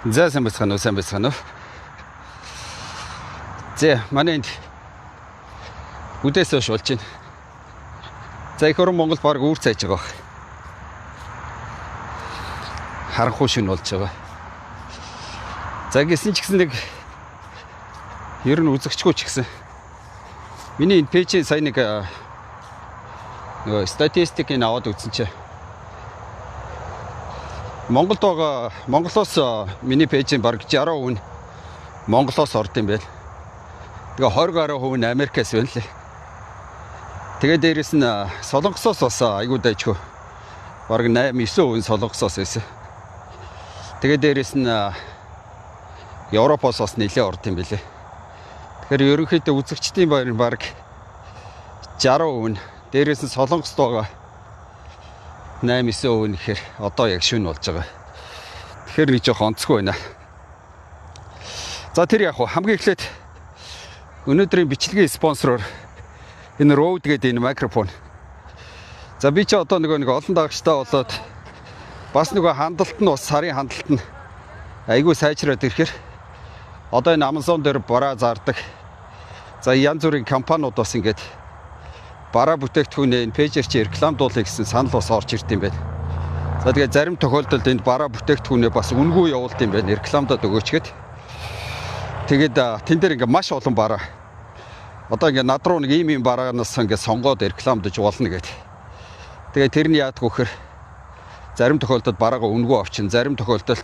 За сайн байна уу. За манай энд үдээс хойш болж байна. За их орон Монгол баг үүр цайж байгаа. Харанхуй шин болж байгаа. За гэсэн ч гэсэн нэг ер нь үзэгчгүй ч гэсэн миний энэ пэйжийн сайн нэг статистикийг аваад үзсэн чинь Монголоос миний пэйжийн баг 60% нь Монголоос орд юм байна. Тэгээ 20% нь Америкаас байна лээ. Тэгээ дээрэс нь Солонгосоос бас айгүй дайчгүй. Бараг 8-9% нь Солонгосоос байсан. Тэгээ дээрэс нь Европоос бас нэлээд орд юм билээ. Тэгэхээр ерөнхийдөө үзэгчдийн баг 60% нь дээрээс нь Солонгост байгаа 8-9% нь ихээр одоо яг шүн болж байгаа. Тэгэхээр нэг жоох онцгүй байна. За тэр яг хамгийн эхлээд өнөөдрийн бичлэгийн спонсороор энэ Rode гэдэг энэ микрофон. За би ч одоо нэг олон дагагчтай болоод бас хандлалт нь бас сарын хандлалт нь айгүй сайжраад ирэхээр одоо энэ Amazon дээр бараа зардаг. За янз бүрийн компаниуд бас ингээд бараа бүтээгдэхүүнээ энэ пэйжээр чи рекламдуулъя гэсэн санал бас орж ирд юм байна. За тэгээ зарим тохиолдолд энэ бараа бүтээгдэхүүнээ бас үнгүй явуулд юм байна. Рекламдаад өгөөч гэд. Тэгээд тэн дээр ингээд маш олон бараа. Одоо ингээд над руу нэг ийм бараагаас ингээд сонгоод рекламдаж болно гэд. Тэгээ тэрний яадаг вөхөр зарим тохиолдолд бараагаа үнгүй авчин, зарим тохиолдолд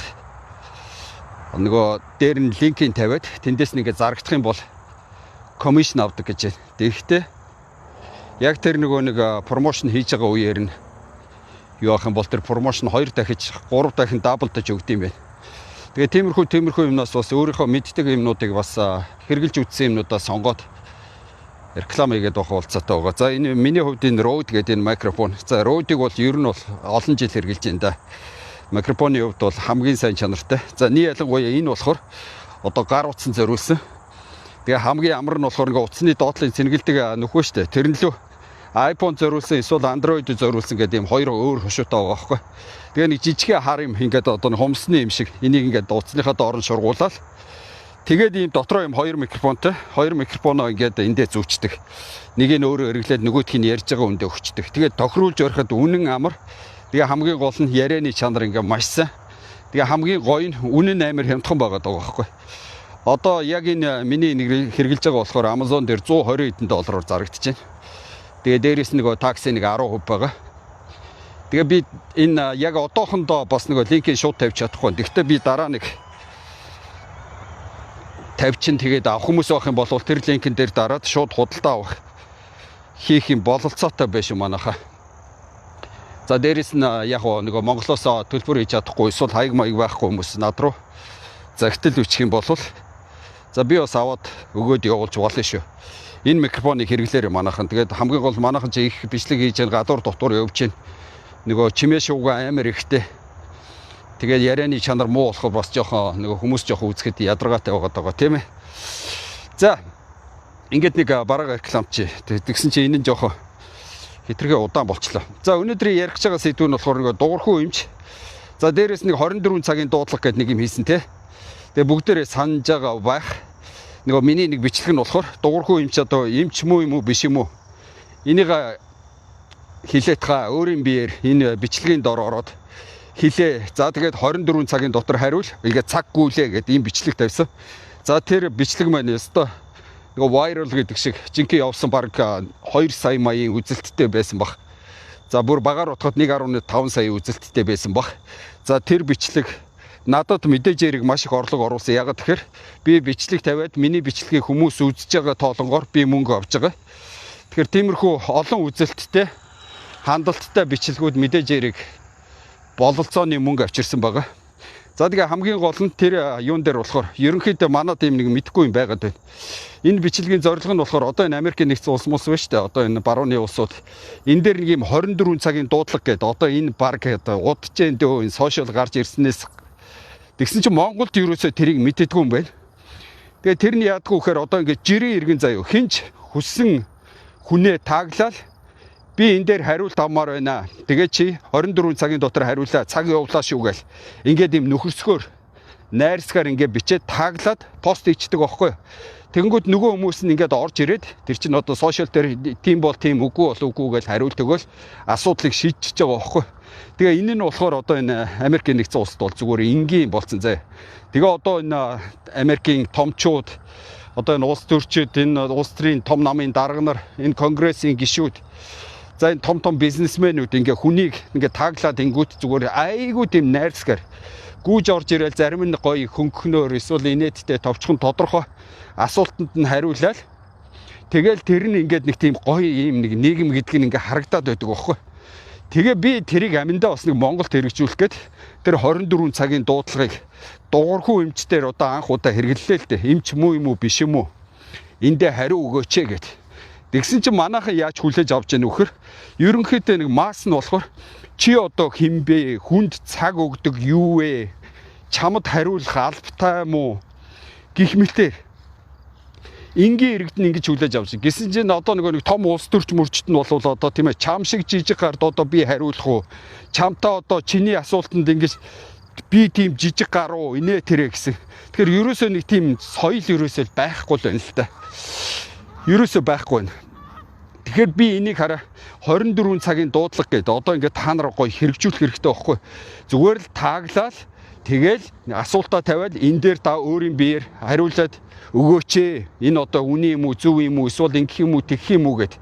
дээр нь линкийг тавиад тэндээс нэгэ зарагдах юм бол комисшн авдаг гэж байна. Тэгэхдээ яг тэр нэг промошн хийж байгаа үеэр нь юу ах юм бол тэр промошн 2 дахиж 3 дахин даблдаж өгд юм байна. Тэгээ тиймэрхүү юмнаас бас өөрийнхөө мэддэг юмнуудыг бас хэрэгжилж үтсэн юмнуудаа сонгоод реклам хийгээд байх уулзаатай байгаа. За энэ миний хувьд энэ Rode гэдэг энэ микрофон. За Rode-ыг бол ер нь бол олон жил хэрэгжилж байна да. Микрофоны хувьд бол хамгийн сайн чанартай. За ялангуяа энэ болохоор одоо гар утсан зориулсан. Тэгээ хамгийн амар нь болохоор утасны доотлын цэнгэлдэг нөхөө штэ. Тэр нь лөө iPhone зориулсан эсвэл Android зориулсан гэдэг юм хоёр өөр хошуутай байгаа байхгүй. Тэгээ нэг жижигхэн хар юм ингээд одоо хумсны юм шиг энийг ингээд утасныхаа доор нь шургуулаад тэгээд ийм дотроо юм хоёр микрофонтой. Хоёр микрофоноо ингээд эндээ зүвчдэг. Нэг нь өөрөө эргэлээд нөгөөх нь ярьж байгаа үндэ өгчдөг. Тэгээд тохируулж ороход үнэн амар. Тэгээ хамгийн гол нь ярианы чанар ингээд маш сайн. Тэгээ хамгийн гоё нь үнэн амар хямдхан байгаа даа байхгүй. Одоо яг энэ миний нэг хэрэгжилж байгаа болохоор Amazon дээр 120 хэдэн доллараар зарагдчихэв. Тэгээ дээрээс такси 10% байгаа. Тэгээ би энэ яг одоохондоо бас линкийг шууд тавьж чадахгүй. Гэхдээ би дараа нэг тавьчин тэгээд авах хүмүүс байх юм бол тэр линкэн дээр дараад шууд худалдаа авах хийх юм бололцоотой байш юм манайха. За дээрээс нь яг Монголоос төлбөр хийж чадахгүй эсвэл хаяг маяг байхгүй хүмүүс над руу загтал үчих юм бол за би бас аваад өгөөд явуулж болно шүү. Энэ микрофоныг хэрэглээрэй манайхан. Тэгээд хамгийн гол манайхан ч их бичлэг хийж гадуур дотор явж байна. Чимээ шуугаа амар ихтэй. Тэгээд ярианы чанар муу болохоор бас жоохон хүмүүс жоохон үзэхэд ядаргаатай байгаа тийм ээ. За ингээд нэг бараа реклам чи. Тэгсэн чи энэ нь жоохон хитрхээ удаан болчлоо. За өнөөдрийн ярих гэж байгаа сэдв нь болохоор дуурхуу эмч. За дээрээс 24 цагийн дуудлага гэдэг нэг юм хийсэн те. Тэгээ бүгдээрээ санаж байгаа байх. Миний нэг бичлэг нь болохоор дуурхуу эмч одоо эмч мүү юм уу биш юм уу? Энийг хилээд ха өөрийн биеэр энэ бичлэгийн дор ороод хилээ. За тэгээд 24 цагийн дотор хариул. Ингээд цаг гүйлээ гэдэг ийм бичлэг тавьсан. За тэр бичлэг маань өстой viral гэдэг шиг жинхэнэ явсан баг 2 сая маягийн үзэлттэй байсан баг. За бүр багаар утгад 1.5 сая үзэлттэй байсан баг. За тэр бичлэг надад мэдээж хэрэг маш их орлого оруулсан. Ягаад тэгэхээр би бичлэг тавиад миний бичлэгийг хүмүүс үзэж байгаа тоолонгоор би мөнгө авч байгаа. Тэгэхээр тиймэрхүү олон үзэлттэй хандлттай бичлэгүүд мэдээж хэрэг бололцооны мөнгө авчирсан байгаа. За тэгээ хамгийн гол нь тэр юун дээр болохоор ерөнхийдөө манад ийм нэг мэдгүй юм байгаад байна. Энэ бичлэгийн зорилго нь болохоор одоо энэ Америкийн нэгдсэн улс мус байна шүү дээ. Одоо энэ барууны улсууд энэ дээр нэг ийм 24 цагийн дуудлага гэдэг одоо энэ баг удажээн дөө энэ сошиал гарч ирснээс тэгсэн чинь Монголд ерөөсөө тэрийг мэддэггүй юм байна. Тэгээ тэрний яадгүй гэхээр одоо ингээд жирийн иргэн заяа хинч хүссэн хүнээ тааглал би энэ дээр хариулт авмаар байна. Тэгээ чи 24 цагийн дотор хариулаа, цаг явуулаа шүү гээл. Ингээд юм нөхөрсгөөр найрсгаар ингээд бичээд таглаад пост хийчихдэг байхгүй. Тэгэнгүүт нөгөө хүмүүс нь ингээд орж ирээд тэр чинь одоо сошиал дээр тийм бол тийм, үгүй бол үгүй гэж хариулт өгөөл асуудлыг шийдчихэж байгаа байхгүй. Тэгээ энэ нь болохоор одоо энэ Америкийн нэгдсэн улсад бол зүгээр энгийн болцсон зэ. Тэгээ одоо энэ Америкийн томчууд, одоо энэ улс төрчид, энэ улс төрийн том намын дарга нар, энэ конгрессийн гишүүд, за энэ том бизнесмэнүүд ингээ хүнийг ингээ таглаад ингүүт зүгээр айгүй тийм найрсгаар гүйж орж ирэл зарим нь гоё хөнгөнөөр эсвэл инээдтэй товчхон тодорхой асуултанд нь хариулаад тэгэл тэр нь ингээд нэг тийм гоё юм нэг нийгэм гэдэг нь ингээ харагдаад байдаг байхгүй. Тэгээ би тэрийг аминдаа бас нэг Монголд хэрэгжүүлэх гээд тэр 24 цагийн дуудлагыг дуурхуу эмчтэр одоо анх удаа хэрэглэлээ л дээ. Эмч мүү юм уу биш юм уу? Эндээ хариу өгөөч гэд. Тэгсэн чинь манайхан яаж хүлээж авч яах нөхөр? Ерөнхийдөө нэг масс нь болохоор чи одоо хинбэ? Хүнд цаг өгдөг юу вэ? Чамд хариулах албатай мó гэх мэтэр энгийн иргэд нь ингэж хүлээж авч. Гэсэн чинь одоо нэг том улс төрч мөрчт нь бол одоо тийм ээ чам шиг жижиг гард одоо би хариулах уу? Чамтаа одоо чиний асуултанд ингэж би тийм жижиг гаруу инээ тэрэ гэсэн. Тэгэхээр ерөөсөө нэг тийм соёл ерөөсөө байхгүй л байна л та. Ерөөсөө байхгүй байна. Тэгэхээр би энийг хараа 24 цагийн дуудлага гэдэг одоо ингээд та нар гоё хэрэгжүүлэх хэрэгтэй байхгүй. Зүгээр л тааглал тэгэл асуултаа тавиад энэ дээр та өөрийн биеэр хариулаад өгөөч ээ. Энэ одоо үний юм уу, зөв юм уу, эсвэл ингэх юм уу, тэгэх юм уу гэд.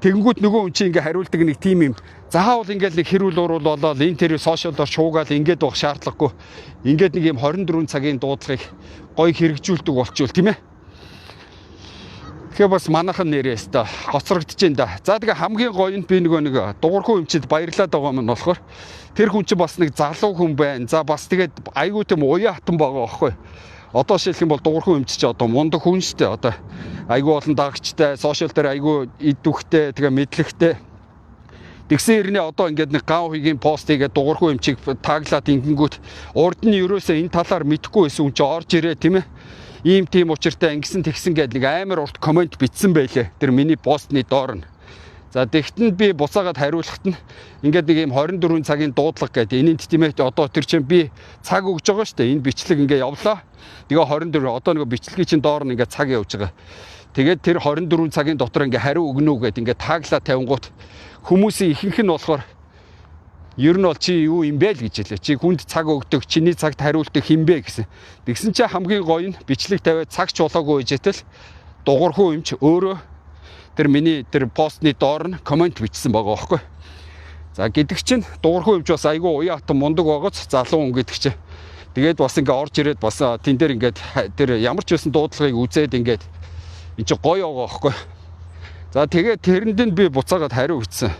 Тэгэнгүүт нөгөө хүн чинь ингээ хариулдаг нэг тим юм. Заавал ингээд нэг хэрүүл уруул болоод энэ тэр сошиалдор шуугаал ингээд байх шаардлагагүй. Ингээд нэг юм 24 цагийн дуудлагыг гоё хэрэгжүүлдэг болчихвол тийм ээ. Тэгэхээр бас манайхан нэрээс та гоцрогдож байна да. За тэгээ хамгийн гоё нь би нэг дуурхуу эмчид баярлаад байгаа юм болохоор тэр хүн чинь бас нэг залуу хүн байна. За бас тэгээд айгүй тийм уян хатан байгаа байхгүй. Одоо шилэх юм бол дуурхуу эмч чи одоо мундаг хүн шүү дээ. Одоо айгүй олон дагагчтай, сошиал дээр айгүй идвэхтэй, тэгээ мэдлэгтэй. Тэгсэн хэрнээ одоо ингээд нэг гав хийгийн пост хийгээд дуурхуу эмчийг таглаад ингэнгүүт урд нь ерөөсөө энэ талаар мэдэхгүй байсан хүн чи орж ирээ тийм ээ. Ийм тийм учиртай ингэсэн тэгсэн гэдэг нэг амар урт комент бичсэн байлээ. Тэр миний постны доор нь. За тэгтэн би буцаагаад хариулахад нь ингээд нэг юм 24 цагийн дуудлага гэдэг энэнд тийм ээ одоо тэр чинь би цаг өгж байгаа шүү дээ. Энэ бичлэг ингээд явлаа. Тэгээ 24 одоо нэг бичлэгийн чинь доор нь ингээд цаг явж байгаа. Тэгээд тэр 24 цагийн дотор ингээд хариу өгнө үү гэдэг ингээд тааглаа тавингууд хүмүүсийн ихэнх нь болохоор ер нь бол чи юу юм бэ л гэж хэлээ. Чи хүнд цаг өгдөг, чиний цагт хариулдаг хин бэ гэсэн. Тэгсэн чи хамгийн гоё нь бичлэг тавиад цаг ч болоогүй үжэтэл дуурхуу юмч өөрөө тэр миний тэр постны доор нь комент бичсэн байгаа байхгүй. За гэдэг чинь дуурхуу юмч бас айгүй уян хатан мундаг байгааз залуу хүн гэдэг чинь. Тэгээд бас ингээ орж ирээд бас тэн дээр ингээд тэр ямар ч байсан дуудлагыг үзээд ингээд энэ чи гоё байгаа байхгүй. За тэгээд тэрэнд нь би буцаагаад хариу бичсэн.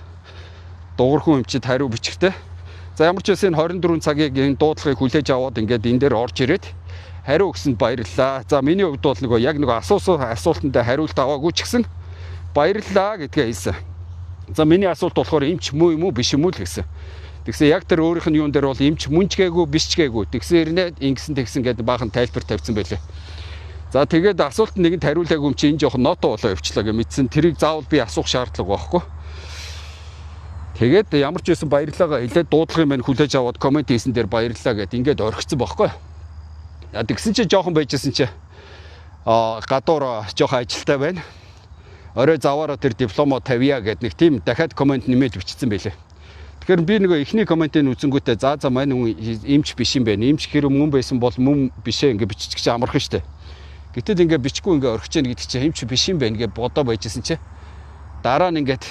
Дуурхуу эмчид хариу бичихтэй. За ямар ч байсан 24 цагийг энэ дуудлагыг хүлээж аваад ингээд энэ дээр орж ирээд хариу өгсөнд баярлалаа. За миний хувьд бол нөгөө яг нөгөө асуултанд хариулт аваагүй ч гэсэн баярлалаа гэдгээ хэлсэн. За миний асуулт болохоор эмч мүү юм уу биш юм уу л гэсэн. Тэгсэн яг тэр өөрийнх нь юун дээр бол эмч мөнчгээгүй биш ч гээгүй. Тэгсэн хэрнээ ингэсэн тэгсэн гэдэг баахан тайлбар тавьсан байлээ. За тэгээд асуулт нэгэнд хариулаагүй юм чи энэ жоохон ното болоо явчлаа гэж мэдсэн. Тэрийг заавал би асуух шаардлага байхгүй. Тэгээд ямар ч байсан баярлалаа хэлээд дуудлагын мань хүлээж аваад комент хийсэн дээр баярлалаа гэд ингээд орхицсан байхгүй. Тэгсэн чи жоохон байжсэн чи гадуур жоохон ажилтай байна. Орой заваараа тэр дипломо тавья гэд нэг тийм дахиад комент нэмээд бичсэн байлээ. Тэгэхээр би нөгөө эхний комментыг үзэнгүүтээ за маань эмч биш юм байна. Эмч хэрэг мөн байсан бол мөн бишээ ингээд бичих чи амархан штэ. Гэтэл ингээд бичихгүй ингээд орхиж яах гэдэг чи эмч биш юм байна гэж бодоо байжсэн чи. Дараа нь ингээд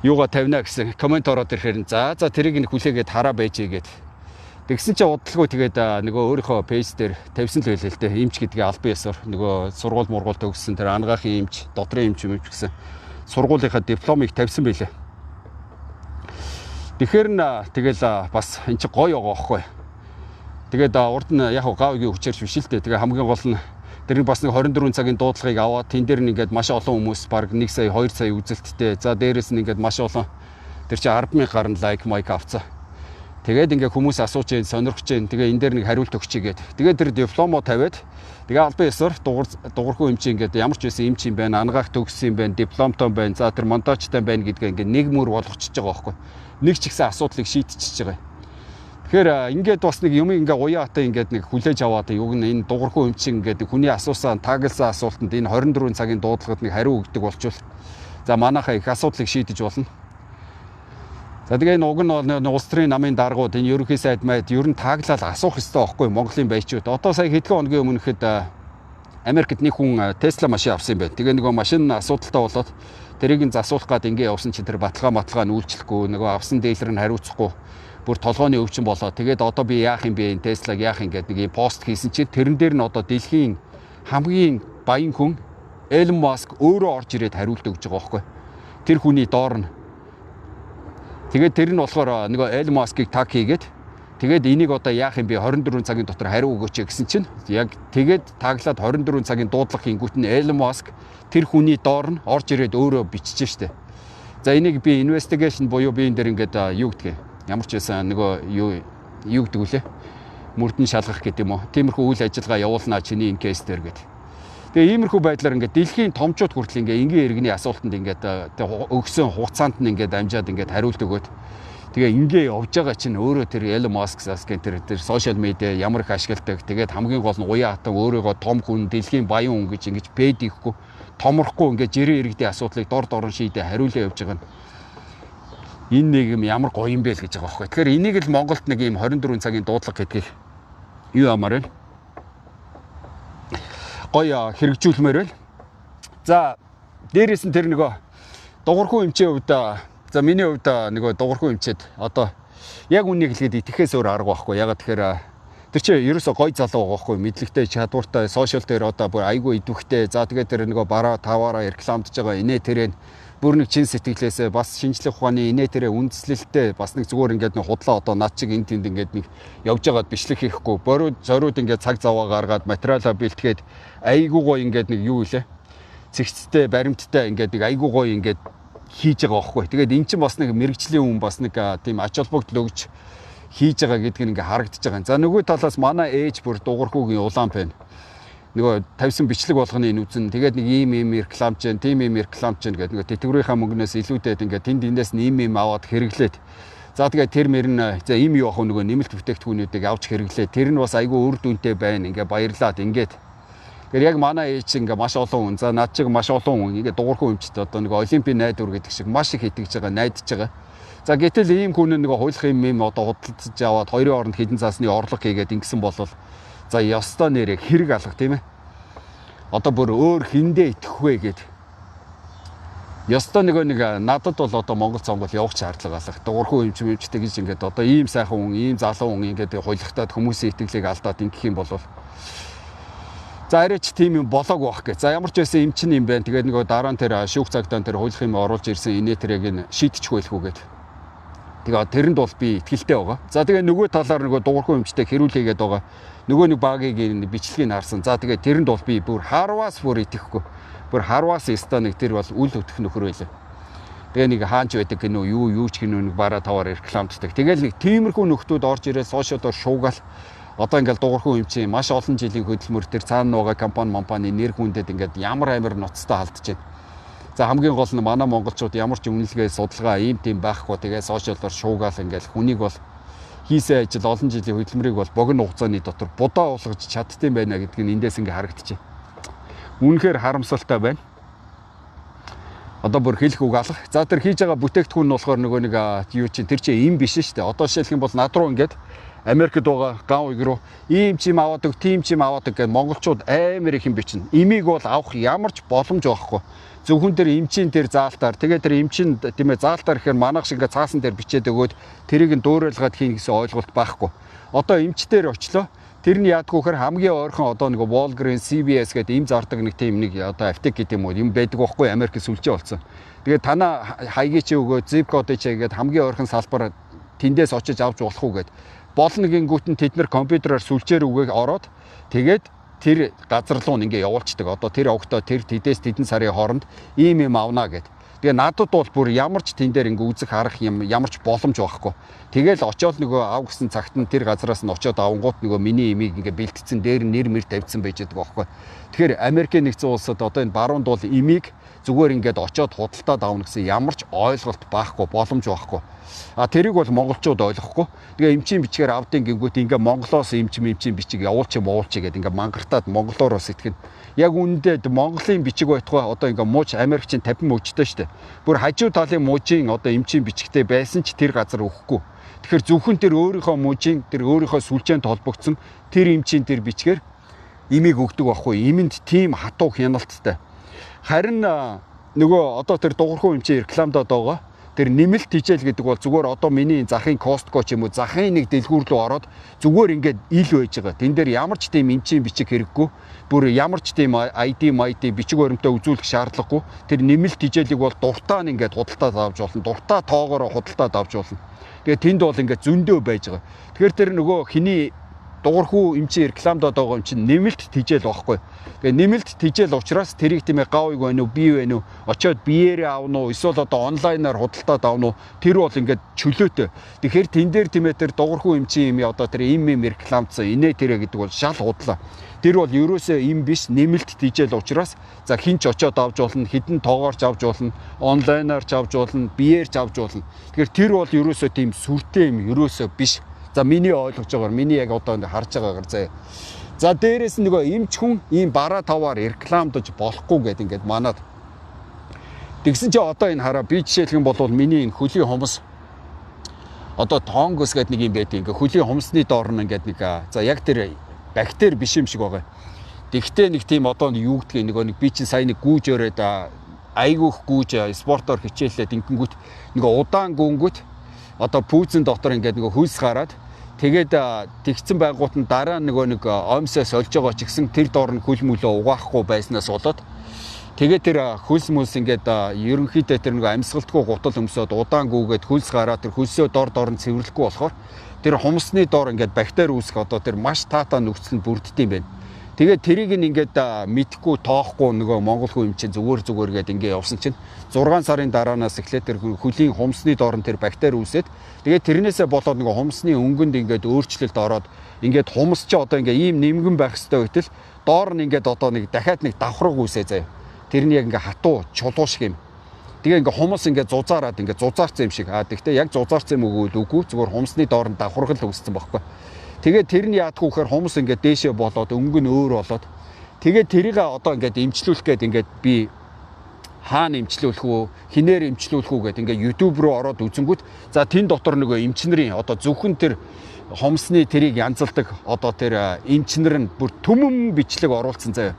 юугаа тавина гэсэн комент ороод ирэхээр за тэрийг нэг хүлээгээд хараа байжээ гэд. Тэгсэн чи удалгүй тэгээд нөгөө өөрийнхөө пэйж дээр тавьсан л байлээ л дээ. Эмч гэдгээ албан ёсоор нөгөө сургууль мургуул төгссөн тэр анагаахын эмч, дотрын эмч гэсэн сургуулийнхаа дипломыг тавьсан байлээ. Тэгэхээр тэгэл бас эн чи гоё байгаа байхгүй. Тэгээд урд нь яг гавгийн хүчээрч биш л дээ. Тэгээ хамгийн гол нь тэр бас нэг 24 цагийн дуудлагыг аваад тэн дээр нь ингээд маш олон хүмүүс баг 1 сая 2 сая үзэлттэй. За дээрээс нь ингээд маш олон тэр чи 10,000 гаруй лайк майк авцсан. Тэгээд ингээ хүмүүс асууж जैन сонирхож जैन. Тэгээ энэ дээр нэг хариулт өгчийгээд. Тэгээ тэр дипломо тавиад тэгээ албан ёсоор дуурхуу эмч ингээд ямар ч байсан эмч юм байна, ангаах төгссөн юм байна, дипломтой байна. За тэр монтажтай байна гэдгээ ингээ нэг мөр болгочихж байгаа байхгүй. Нэг ч ихсэн асуудлыг шийдчихэж байгаа. Тэгэхээр ингээд бас нэг юм ингээ уяатай ингээд нэг хүлээж аваад юуг нь энэ дуурхуу өмчин ингээд хүний асуусан тагласан асуултанд энэ 24 цагийн дуудлагад нэг хариу өгдөг болчвол за манайхаа их асуудлыг шийдэж болно. За тэгээ энэ уг нь улс төрийн намын даргууд энэ ерөнхий сайд майд ер нь таглал асуух ёстой байхгүй Монголын баячууд. Одоо сая хэдхэн хоногийн өмнөхөд Америкт нэг хүн Tesla машин авсан юм байна. Тэгээ нөгөө машин асуудалтай болоод тэрийг нь засуулах гад ингээ явсан чинь тэр баталгаа нүүлжлэхгүй нөгөө авсан дээлэр нь хариуцахгүй бүр толгойн өвчин болоо. Тэгээд одоо би яах юм бэ энэ Теслаг яах юм гэдэг нэг юм пост хийсэн чинь тэрэн дээр нь одоо дэлхийн хамгийн баян хүн Elon Musk өөрөө орж ирээд хариулт өгж байгаа байхгүй. Тэр хүний доор нь. Тэгээд тэр нь болохоор нөгөө Elon Musk-ыг таг хийгээд тэгээд энийг одоо яах юм бэ 24 цагийн дотор хариу өгөөч гэсэн чинь яг тэгээд таглаад 24 цагийн дуудлага хийнгүүт нь Elon Musk тэр хүний доор нь орж ирээд өөрөө биччихэ штэ. За энийг би investigation буюу би энэ дээр ингээд юу гэдгийг ямар ч байсан нөгөө юу гэдэг үлээ мөрдөн шалгах гэдэг юм уу. Тиймэрхүү үйл ажиллагаа явуулнаа чиний энэ кейс дээр гэдэг. Тэгээ иймэрхүү байдлаар ингээд дэлхийн томчууд хүртэл ингээд энгийн иргэний асуултанд ингээд өгсөн хугацаанд нь ингээд амжаад ингээд хариулт өгөөд тэгээ ингээ явж байгаа чинь өөрөө тэр Elon Musk-аас тэр сошиал медиа ямар их ашигладаг. Тэгээд хамгийн гол нь уян хатан өөрийгөө том хүн дэлхийн баян хүн гэж ингэж пэдихгүй томрохгүй ингээд жирийн иргэдийн асуудлыг дор шийдэ хариулаа явж байгаа нь энэ нэг юм ямар гоё юм бэ л гэж байгаа байхгүй. Тэгэхээр энийг л Монголд нэг юм 24 цагийн дуудлага гэдгийг юу амаар вэ? Гоё хэрэгжүүлмээр байна. За дээрээс нь тэр нөгөө дугуйрхүү эмчийн хувьд за миний хувьд нөгөө дугуйрхүү эмчээд одоо яг үнийг хэлгээд итгэхээс өөр арга байхгүй. Ягаад тэгэхээр тэр чинь ерөөсө гоё залуу байгаа байхгүй. Мэдлэгтэй, чадвартай, сошиал дээр одоо бүр айгүй идэвхтэй. За тэгээд тэр нөгөө бараа таваараа рекламдж байгаа инээ тэрэн бүр нэг чин сэтгэлээсээ бас шинжлэх ухааны инээ тэрэ үндэслэлтэй бас нэг зүгээр ингээд нэг худлаа одоо над чиг энэ тэнд ингээд нэг явж байгаад бичлэг хийхгүй зориуд ингээд цаг заваа гаргаад материалаа бэлтгээд айгүй гоё ингээд нэг юу илээ цэгцтэй баримттай ингээд нэг айгүй гоё ингээд хийж байгаа байхгүй. Тэгээд эн чинь бас нэг мэрэгжлийн хүн бас нэг тийм ач холбогдол өгч хийж байгаа гэдг нь ингээд харагдаж байгаа. За нөгөө талаас манай ээж бүр дугуйрхүүгийн улаан байна. Нөгөө тавьсан бичлэг болгоны нүзэн тэгээд нэг ийм рекламч जैन, тийм рекламч जैन гэдэг нөгөө тэтгэврийнхаа мөнгнөөс илүүтэйд ингээд тэнд эндээс нь ийм аваад хэрэглээд за тэгээд тэр мөрн за ийм юу ах нөгөө нэмэлт бүтээгдэхүүнүүдийг авч хэрэглээд тэр нь бас айгүй үр дүнтэй байна ингээд баярлаад ингээд тэгэхээр яг манай ээж ингээд маш олон хүн за над чиг маш олон хүн ингээд дугуйрхүү өмчт одоо нөгөө олимпийн найдвар гэдэг шиг маш их итгэж байгаа найдаж байгаа. За гэтэл ийм хүн нөгөө хуулах юм одоо худалдаж аваад хоёрын хооронд хідэн цаасны орлого хийгээд ингэсэн болвол за ёстой нэрээ хэрэг алга тийм ээ. Одоо бүр өөр хиндэ итгэх вэ гэд. Ёстой нэг надад бол одоо Монгол цонгол явах шаардлага алга. Дугуйрхүү эмчтэй гэж ингээд одоо ийм сайхан хүн, ийм залуу хүн ингээд хулигтаад хүмүүсийн итгэлийг алдаад ингэх юм бол за арайч тийм юм болоог байх гэж. За ямар ч байсан эмчин юм байна. Тэгээд нөгөө дараа нь тэр шүүх цагдаан тэр хуулах юм оруулж ирсэн инээ тэрэг нь шийдчих байлгүй гэд. Тэгээ тэрэнд бол би итгэлтэй байгаа. За тэгээ нөгөө талаар нөгөө дугуйрхүү эмчтэй хэрүүлээгээд байгаа. Нөгөө нэг багийн бичлэгийг харсан. За тэгээ тэрэнд бол би бүр харваас бүр итгэхгүй. Бүр харваас өстой нэг тэр бол үл өтөх нөхөр байлаа. Тэгээ нэг хаанч байдаг гинөө юу ч гинөө нэг бараа таваар рекламддаг. Тэгээл нэг тиймэрхүү нөхдүүд орж ирээд сошиалоор шуугаал одоо ингээл дугуйрхүү эмчийн маш олон жилийн хөдөлмөр төр цаана байгаа компани нэр хүндэд ингээд ямар амар ноцтой алдаж байна. За хамгийн гол нь манай монголчууд ямар ч үнэлгээ судалгаа ийм тийм байхгүй тэгээ сошиалоор шуугаал ингээл хүнийг бол хийсэн ажил олон жилийн хөдөлмөрийг бол богино хугацааны дотор будаа уулгаж чаддсан байна гэдг нь эндээс ингээ харагдчихэ. Үнэхээр харамсалтай байна. Одоо бүр хэлэх үг алга. За тэр хийж байгаа бүтээгдэхүүн нь болохоор нөгөө нэг юу чинь тэр чинь ийм биш шүү дээ. Одоо жишээлх юм бол над руу ингээд Америкт байгаа ган уйг руу ийм чим аваад өг, тийм чим аваад өг гэж монголчууд амар их юм бичнэ. Имийг бол авах ямар ч боломж байхгүй. Зөвхөн тэр эмчийн тэр заалтаар тэгээ тэр эмчин тийм ээ заалтаар ихээр манайх шиг ингээ цаасан дээр бичээд өгөөд тэрийг нь дөөрөлгөөд хийн гэсэн ойлголт байхгүй. Одоо эмчтэр очлоо. Тэр нь яадгүй хэр хамгийн ойрхон одоо нэг Walgreens, CVS гэдэг ийм зардаг нэг тийм нэг одоо аптек гэдэг юм байдаг байхгүй Америкт сүлжээ болсон. Тэгээд танаа хаягийн чи өгөө zip code чигээд хамгийн ойрхон салбар тэндээс очиж авч болох уу гэд. Болно гингүүт нь тэд нэр компьютераар сүлжээр үгээг ороод тэгээд тэр газар руу ингээ явуулцдаг. Одоо тэр огтоо тэр тэдээс тэдэн сарын хооронд ийм юм авна гэд. Тэгээ надад бол бүр ямар ч тэн дээр ингээ үзэх харах юм ямар ч боломж байхгүй. Тэгэл очоод нөгөө ав гэсэн цагт нь тэр газараас нь очоод авангууд нөгөө миний имийг ингээ бэлтцэн дээр нэр мэр тавьсан байж байгаа байхгүй. Тэгэхээр Америкийн нэгдсэн улсад одоо энэ баруунд бол имийг зүгээр ингээд очоод худалдаад авна гэсэн ямар ч ойлголт байхгүй, боломж байхгүй. Тэрийг бол монголчууд ойлгохгүй. Тэгээ эмчийн бичгээр авдیں۔ Гингүүт ингээ Монголоос эмчийн бичиг явуулчих гэдэг ингээ мангартаад монголоор сэтгэн. Яг үүндээ Монголын бичиг байтугай одоо ингээ мууч Америкчин 50 мужтай штэ. Бүр хажуу талын мужийн одоо эмчийн бичгтэй байсан ч тэр газар өгөхгүй. Тэгэхээр зөвхөн тэр өөрийнхөө мужийн тэр өөрийнхөө сүлжээнд холбогдсон тэр эмчийн тэр бичгээр имийг өгдөг байхгүй. Имэнд тийм хатуу хяналттай. Харин нөгөө одоо тэр дугуйрхуу эмчийн рекламдод байгаа тэр нэмэлт хичээл гэдэг бол зүгээр одоо миний захын Costco ч юм уу захын нэг дэлгүүр рүү ороод зүгээр ингээд ил байж байгаа. Тэн дээр ямар ч тийм эмчийн бичиг хэрэггүй. Бүр ямар ч тийм ID бичиг баримтаа үзүүлэх шаардлагагүй. Тэр нэмэлт хичээлийг бол дуртаа нь ингээд худалдаад авч болно. Дуртаа тоогоор худалдаад авч болно. Тэгээ тэнд бол ингээд зөндөө байж байгаа. Тэгэхээр тэр нөгөө хиний дугуйрхуу эмчийн рекламдод байгаа юм чинь нэмэлт хичээл байхгүй. Тэгээ нэмэлт хичээл учраас тэрийг тийм ээ гавыг байна уу, бий байна уу, очиод биеэрээ авна уу, эсвэл одоо онлайнаар худалдаад авна уу, тэр бол ингээд чөлөөтэй. Тэгэхээр тэн дээр тийм ээ тэр дугуйрхуу эмчийн юм одоо тэр им рекламдсан инээ тэрэ гэдэг бол шал худлаа. Тэр бол ерөөсөө им биш нэмэлт хичээл учраас за хинч очиод авч болно, хідэн тоогоорч авч болно, онлайнаар ч авч болно, биеэрч авч болно. Тэгэхээр тэр бол ерөөсөө тийм сүртэй юм ерөөсөө биш. За миний ойлгож байгаагаар миний яг одоо харж байгаагаар заяа. За дээрээс нөгөө эмч хүн ийм бараа таваар рекламдож болохгүй гэдэг ингээд манад. Тэгсэн чи одоо энэ хараа би жишээлх юм бол миний энэ хөлийн хумс одоо тонгос гэдэг нэг юм байдаг. Ингээ хөлийн хумсны доор нь ингээд нэг за яг тэр бактери биш юм шиг байгаа. Тэгтээ нэг тийм одоо юу гэдгийг нэг би чинь сая нэг гүүж өрөөд айгүйх гүүж спортоор хичээлээд ингэнгүүт нөгөө удаан гүнгүүт одоо пүүзэн дотор ингээд нөгөө хүйс гараад тэгээд тэгцэн байгуут нь дараа нэг омсоос олж байгаа ч гэсэн тэр доор нь хөл мөлөө угаахгүй байснаас болоод тэгээд тэр хөлс мүлс ингээд ерөнхийдөө тэр нэг амьсгалтгүй гутал өмсөд удаан гүүгээд хөлс гараад тэр хөлсөө дор нь цэвэрлэхгүй болохоор тэр хумсны доор ингээд бактери үүсэх одоо тэр маш таатай нөхцөл нь бүрддэг юм байна. Тэгээд тэрийг ингээд мэдхгүй тоохгүй нөгөө монгол хүн юм чинь зүгээр гээд ингээд явсан чинь 6 сарын дараанаас эхлээд тэр хөлийн хумсны доор нь тэр бактери үүсээд тэгээд тэрнээсээ болоод нөгөө хумсны өнгөнд ингээд өөрчлөлт ороод ингээд хумс чи одоо ингээд ийм нэмгэн байх хэвээр байтал доор нь ингээд одоо нэг дахиад нэг давхраг үүсээ заяа. Тэрний яг ингээд хатуу чулуу шиг юм. Тэгээ ингээд хумс ингээд зузаараад ингээд зузаарсан юм шиг. Тэгтээ яг зузаарсан юм үгүй зүгээр хумсны доор нь давхраг л үүссэн байхгүй. Тэгээд тэр нь яадгүй гэхээр хумс ингээд дээшээ болоод өнгө нь өөр болоод тэгээд тэрийг одоо ингээд эмчлүүлэх гээд ингээд би хаана эмчлүүлэх үү, хинээр эмчлүүлэх үү гээд ингээд YouTube руу ороод үзэнгүүт за тэн дотор нөгөө эмчнэрийн одоо зөвхөн тэр хумсны тэрийг янзалдаг одоо тэр эмчнэр нь бүр төмөн бичлэг оруулсан заяа.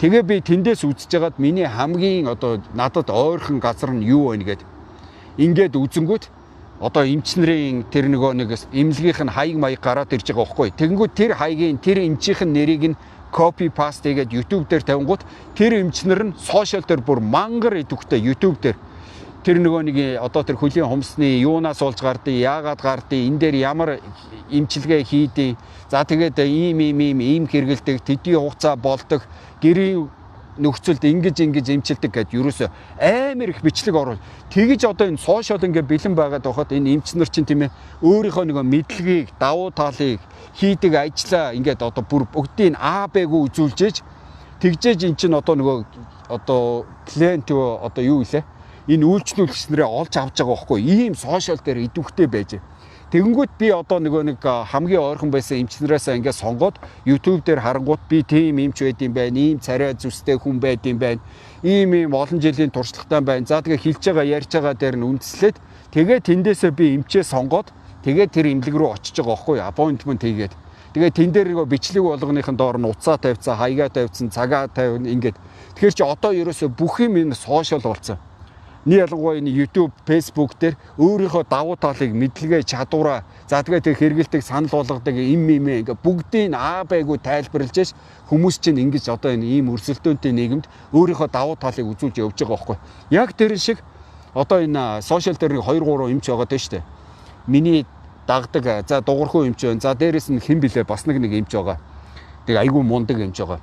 Тэгээ би тэндээс үзэж хагаад миний хамгийн одоо надад ойрхон газар нь юу вэ гээд ингээд үзэнгүүт одоо эмчнэрийн тэр нэг эмнэлгийнх нь хаяг маяг гараад ирж байгаа байхгүй. Тэгэнгүүт тэр хаягийн тэр эмчийнх нь нэрийг нь copy paste хийгээд YouTube дээр тавингууд тэр эмчнэр нь сошиал дээр бүр мангар идэвхтэй YouTube дээр тэр нэг одоо тэр хөлийн хумсны юунаас олж гардыг, яагаад гардыг, энэ дээр ямар эмчилгээ хийдэг. За тэгээд ийм хэрэгэлдэг, тэдний хугацаа болдог, гэрийн нөхцөлд ингэж эмчилдэг гэдээ ерөөсөө амар их бичлэг оруулж тэгэж одоо энэ сошиал ингээ бэлэн байгаад байхад энэ эмчнэр чинь тийм ээ өөрийнхөө нэг мэдлэгийг давуу талыг хийдэг ажлаа ингээд одоо бүр бүгдийг А Б-г үзүүлжээж тэгжээж эн чинь одоо нөгөө одоо клиент одоо юу илээ энэ үйлчлүүлэгчнэрээ олж авч байгаа байхгүй ийм сошиал дээр идэвхтэй байж. Тэгэнгүүт би одоо нэг хамгийн ойрхон байсан эмчнэрээс ингээд сонгоод YouTube дээр харангууд би тийм эмч байд юм байна, ийм царай зүстэй хүн байд юм байна, ийм олон жилийн туршлагатай байна. За тэгээ хэлж байгаа ярьж байгаа дээр нь үндэслээд тэгээ тэндээсээ би эмчээ сонгоод тэгээ тэр эмнэлэг рүү очиж байгаа байхгүй аппойнтмент хийгээд. Тэгээ тэн дээр нэг бичлэг болгоныхын доор нь утсаа тавьцсан, хаягаа тавьсан, цагаа тавина ингээд. Тэгэхээр чи одоо ерөөсөө бүх юм энэ сошиал болсон. Ялангуяа энэ YouTube, Facebook дээр өөрийнхөө давуу талыг мэдлэгээ чадвараа за тэгээ хэрэгэлдэг санал болгодог ингээ бүгдийг А Б-г тайлбарлаж хүмүүс чинь ингэж одоо энэ ийм өрсөлдөөнтэй нийгэмд өөрийнхөө давуу талыг үзүүлж явж байгаа байхгүй. Яг тэр шиг одоо энэ сошиал дээр 2-3 эмч байгаа дээ штэ. Миний дагдаг за дугуйрхуу эмч байна. За дээрэс нь хэн блэ бас нэг эмч байгаа. Тэг айгүй мундаг эмч байгаа.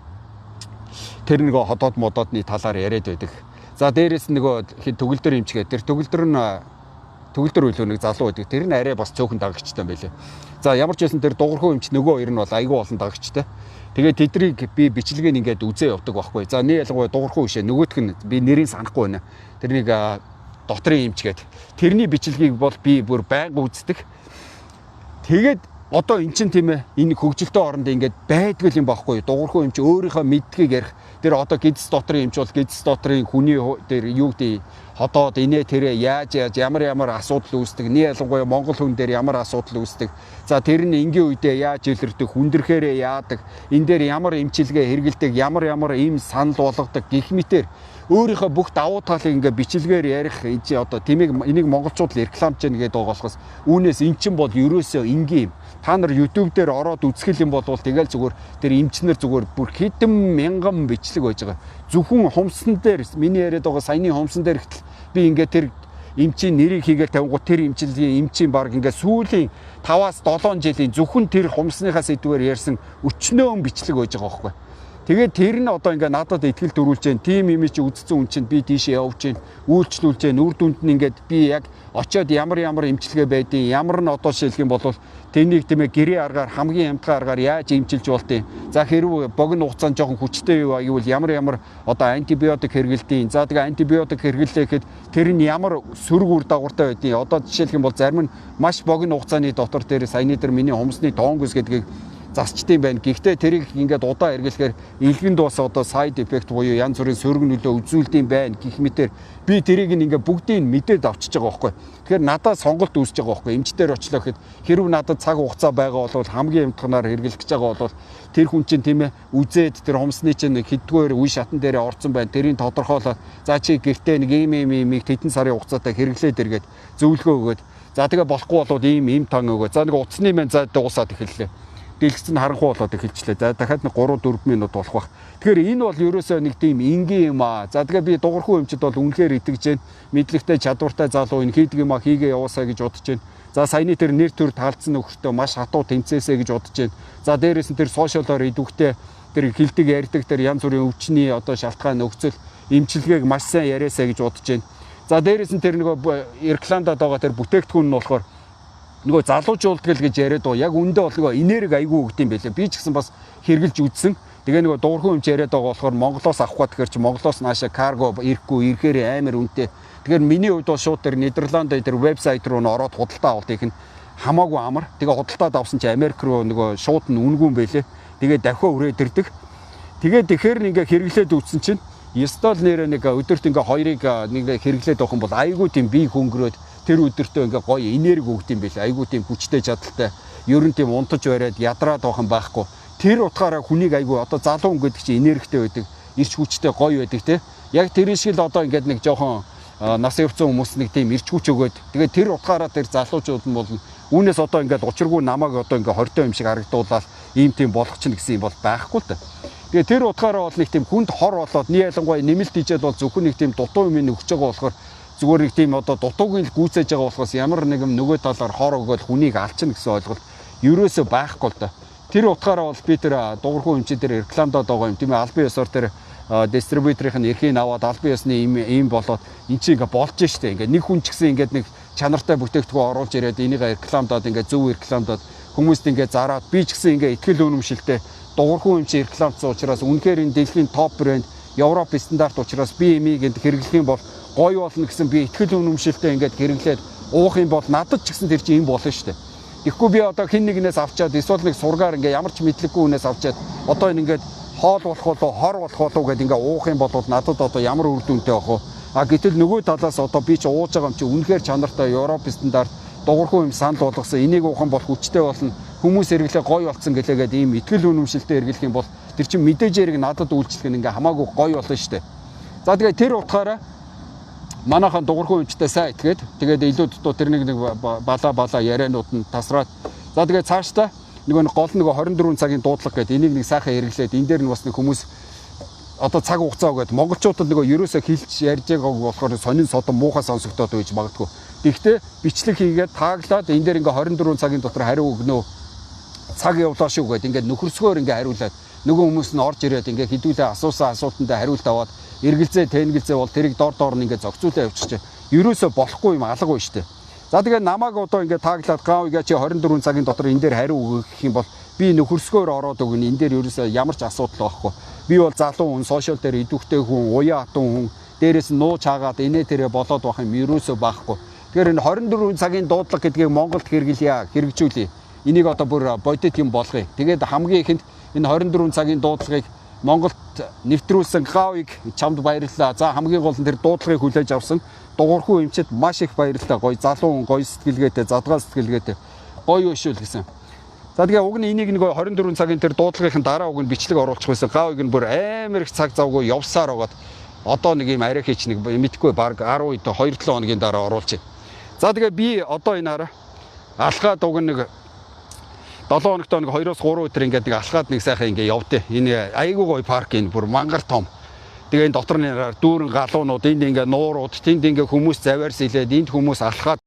Тэр нэг ходоод модоодны талаар яриад байдаг. За дээрээс нөгөө төгөлдөр имчгээд тэр төгөлдөр үйлөө нэг залуу байдаг. Тэр нь арай бас цөөхөн дагагчтай юм байлээ. За ямар ч байсан тэр дуурхуу эмч нөгөө хоёр нь бол айгүй олон дагагчтай. Тэгээд тэднийг би бичлэгийг ингээд үзээ явдаг байхгүй. За нэг ялангуяа дуурхуу бишээ нөгөөх нь би нэрийг санахгүй байна. Тэрнийг докторийн эмч гээд тэрний бичлэгийг бол би бүр байнга үздэг. Тэгээд одоо эн чинь тийм ээ энэ хөгжилтэй оронд ингээд байдгүй юм байхгүй. Дуурхуу эмч өөрийнхөө мэддгийг ярих. Тэр одоо гидс дотрын эмч бол гидс дотрын хүний дээр юу гэдэг хотоод инээ тэрэ яаж ямар асуудал үүсдэг. Нэг ялангуяа монгол хүн дээр ямар асуудал үүсдэг. За тэр нь энгийн үедээ яаж илэрдэг, хүндрэхээрээ яадаг. Энэ дээр ямар эмчилгээ хэрэгэлдэг, ямар ийм санал болгодог гэх мэтэр өөрийнхөө бүх давуу талыг ингээ бичлэгээр ярих энэ чи одоо тэмийг энийг монголчууд л рекламж гэнэ гэдэг байгаа болохоос үүнээс эн чин бол ерөөсөө энгийн юм. Та нар YouTube дээр ороод үзэх юм бол тэгэл зүгээр тэр эмчнэр зүгээр бүр хэдэн мянган бичлэг байж байгаа. Зөвхөн хумсан дээр миний яриад байгаа саяны хумсан дээр ихтэл би ингээ тэр эмчийн нэрийг хийгээл тавингууд тэр эмчилгийн эмчийн баг ингээ сүүлийн 5-7 жилийн зөвхөн тэр хумсныхаа сэдвээр ярьсан өчнөөн бичлэг байж байгаа байхгүй. Тэгээд тэр нь одоо ингээ надад ихтгэл төрүүлж जैन. Тим юм чи үдцсэн хүн чинь би тийшээ явж जैन, үйлчлүүлж जैन. Үр дүнд нь ингээд би яг очиод ямар эмчилгээ байдیں۔ Ямар нь одоо шилэх юм бол тэнийг тийм ээ гэрээ аргаар хамгийн амтгай аргаар яаж эмчилж болтیں۔ За хэрв богино хугацаанд жоохон хүчтэй юу аюул ямар одоо антибиотик хэрэглэдэг. За тэгээ антибиотик хэрэглэхэд тэр нь ямар сөрөг үр дагавартай байдیں۔ Одоо жишээлх юм бол зарим нь маш богино хугацааны дотор дээр саяны дээр миний хумсны тоонгос гэдгийг засчдсан байна. Гэхдээ тэрийг ингээд удаа эргэлэхээр илгэнд бас одоо side effect буюу янз бүрийн сөрөг нөлөө үзүүлдэм байна гэх мэтэр би тэрийг ингээд бүгдийг мэдээд авчиж байгаа байхгүй. Тэгэхээр надад сонголт үүсэж байгаа байхгүй. Эмчтэр очлоо гэхэд хэрв надад цаг хугацаа байгаа бол хамгийн амтганаар хэрэглэх гэж байгаа бол тэр хүн чинь тийм ээ үзээд тэр хумсны чинь хэддгээр үе шатан дээр орсон байна. Тэрийг тодорхойлоод за чи гэртээ нэг ийм хэдэн сарын хугацаатай хэрэглээд иргээд зөвлөгөө өгөөд за тэгээ болохгүй бол ийм тан өгөө. За нэг утасны мэн за дуусаад эхэллээ. Дэлгэц нь харанхуй болоод эхэлчлээ. За дахиад нэг 3-4 минут болох бах. Тэгэхээр энэ бол ерөөсөө нэг тийм энгийн юм аа. За тэгээ би дуурхуу эмчд бол үнэхээр итгэж जैन. Мэдлэгтэй чадвартай залуу энэ хийдэг юм аа хийгээ яваасаа гэж бодож जैन. За саяны тэр нэр төр таалцсан нөхөртөө маш хатуу тэмцээсэй гэж бодож जैन. За дээрээс нь тэр сошиалоор идэвхтэй тэр хилдэг ярьдаг тэр янз бүрийн өвчний одоо шалтгаан нөхцөл эмчилгээг маш сайн яриасаа гэж бодож जैन. За дээрээс нь тэр нөгөө рекламдад байгаа тэр бүтээгдэхүүн нь болохоор нөгөө залуучуулдаг гэж яриад байгаа. Яг үндэ бол нөгөө энерги айгүй өгд юм байлаа. Би ч гэсэн бас хэрглэж үзсэн. Тэгээ нөгөө дуурхуу эмч яриад байгаа болохоор Монголоос авах гэхээр чи Монголоос наашаа карго ирэхгүй ирэхээр амар үнэтэй. Тэгэхээр миний хувьд бол шууд тэр Нидерланд дээр вебсайт руу н ороод худалдаа авалт их нь хамаагүй амар. Тэгээ худалдаад авсан чи Америк руу нөгөө шууд нь үнгүй юм байлээ. Тэгээ дахиад өрөөд ирдэг. Тэгээ тэгэхээр ингээ хэрэглээд үзсэн чинь ёстол нэр нэг өдөрт ингээ хоёрыг нэг хэрэглээд авах юм бол айгүй тийм бие хөнгөрөөд тэр өдөртөө ингээ гоё энерги өгд юм байлаа. Айгүй тийм хүчтэй чадaltaй. Ер нь тийм унтаж бариад ядраад байх юм байхгүй. Тэр утгаараа хүнийг айгүй одоо залуу хүн гэдэг чинь энергитэй байдаг. Ирч хүчтэй гоё байдаг те. Яг тэр шиг л одоо ингээд нэг жоохон нас явцсан хүмүүс нэг тийм ирч хүч өгөөд тэгээд тэр утгаараа тэр залуучууд нь бол үүнээс одоо ингээд учиргүй намайг одоо ингээ хортой юм шиг харагдуулаад ийм тийм болох ч гэсэн юм бол байхгүй л та. Тэгээ тэр утгаараа бол нэг тийм хүнд хор болоод нэг ялангуяа нэмэлт хийжээд бол зөвхөн нэг тийм дутуу юм өгч байгаа болохоор зүгээр нэг тийм одоо дутуугийн л гүйцээж байгаа болохоос ямар нэгэн нөгөө талаар хор өгөөл хүнийг алчна гэсэн ойлголт ерөөсөө байхгүй л да. Тэр утгаараа бол би тэр дуурхуу эмчид дээр рекламдаад байгаа юм тийм ээ албан ёсоор тэр дистрибьюторын эрхийг аваад албан ёсны ийм болоод эн чинь ингээ болж штэ ингээ нэг хүн ч гэсэн ингээ нэг чанартай бүтээгдэхүүн оруулж ирээд энийг рекламдаад ингээ зөв рекламдаад хүмүүст ингээ зараад би ч гэсэн ингээ ихтгэл үнэмшилтэй дуурхуу эмч рекламдсан учраас үнэхээр энэ дэлхийн топ брэнд Европ стандарт учраас би энийг хэрэглэх юм бол гоё болно гэсэн би ихтгэл үнэмшилтэй ингээд хэрэглээд уух юм бол надад ч гэсэн тэр чинь юм болно шүү дээ. Тэгэхгүй би одоо хин нэгнээс авчаад эсвэл нэг сургаар ингээ ямар ч мэдлэггүй хүнээс авчаад одоо ингээд хоол болох болоо хор болох болоо гэдээ ингээ уух юм бол надад одоо ямар үр дүнтэй байх вэ? А гэтэл нөгөө талаас одоо би ч ууж байгаа юм чи үнэхээр чанартай Европ стандарт дуурхуу юм санал болгосон энийг уух юм бол хүчтэй болно. Хүмүүс эргэлээ гоё болцсон гэлээгээд ийм ихтгэл үнэмшилтэй эргэлэх юм бол тэр чинь мэдээж хэрэг надад үйлчлэх нь ингээ хамаагүй гоё болно шүү дээ. За тэгээ тэр утгаараа манайхан дуурхуу эмчтэй сайн итгээд тэгээд илүү дутуу тэр нэг балаа ярианууд нь тасраад за тэгээд цаашдаа нөгөө гол нөгөө 24 цагийн дуудлага гэдэг энийг нэг сайхан хэрэглээд энэ дээр нь бас нэг хүмүүс одоо цаг хугацаа өгөөд монголчуудад нөгөө ерөөсөө хэлж ярьж байгааг болохоор сонин содон муухай сонсогдоод байж магадгүй. Тэгэхдээ бичлэг хийгээд тааглаад энэ дээр ингээ 24 цагийн дотор хариу өгнө цаг явлаа шүү гэдэг ингээ нөхөрсгөөр ингээ хариулаад нөгөө хүмүүс нь орж ирээд ингээ хідүүлээ асуусан асуултанд хариулт аваад эргэлзээ тэнгэлзээ бол тэрийг дор нь ингээ зохицуулаад явчих чинь ерөөсөө болохгүй юм алга шүү дээ. За тэгээ намайг одоо ингээ тааглаад гавьгаа чи 24 цагийн дотор энэ дээр хариу өгөх юм бол би нөхөрсгөөр ороод өгнө. Энэ дээр ерөөсөө ямар ч асуудал байхгүй. Би бол залуу хүн, сошиал дээр идэвхтэй хүн, уян хатан хүн, дээрээс нь нууж хаагаад инээ тэрэ болоод байх юм ерөөсөө байхгүй. Тэгэхээр энэ 24 цагийн дуудлага гэдгийг Монголд хэрэгжүүлье. Энийг одоо бүр бодит юм болгоё. Тэгээд хамгийн ихэнд энэ 24 цагийн дуудлагыг Монголд нэвтрүүлсэн гавьыг чамд баярлалаа. За хамгийн гол нь тэр дуудлагыг хүлээж авсан дугуйрхүү эмчэд маш их баярлалаа. Гоё залуу хүн, гоё сэтгэлгээтэй, задгаа сэтгэлгээтэй гоё өшөөл гэсэн. За тэгээ уг нь энийг нэг 24 цагийн тэр дуудлагын дараа уг нь бичлэг оруулах байсан. Гавьыг нь бүр амар их цаг завгүй явсаар байгаад одоо нэг юм арай хийч нэг мэдхгүй баг 10 2-7 хоногийн дараа оруулж байна. За тэгээ би одоо энэ хараа алхаад уг нэг 7 хоногт нэг 2-3 өдөр ингээд нэг алхаад нэг сайхан ингээд явдээ. Энэ айгүй гоё парк энэ бүр мангар том. Тэгээ энэ дотор нь дүүрэн галуунууд энд ингээд нуурууд тэнд ингээд хүмүүс заваарс илээд энд хүмүүс алхаад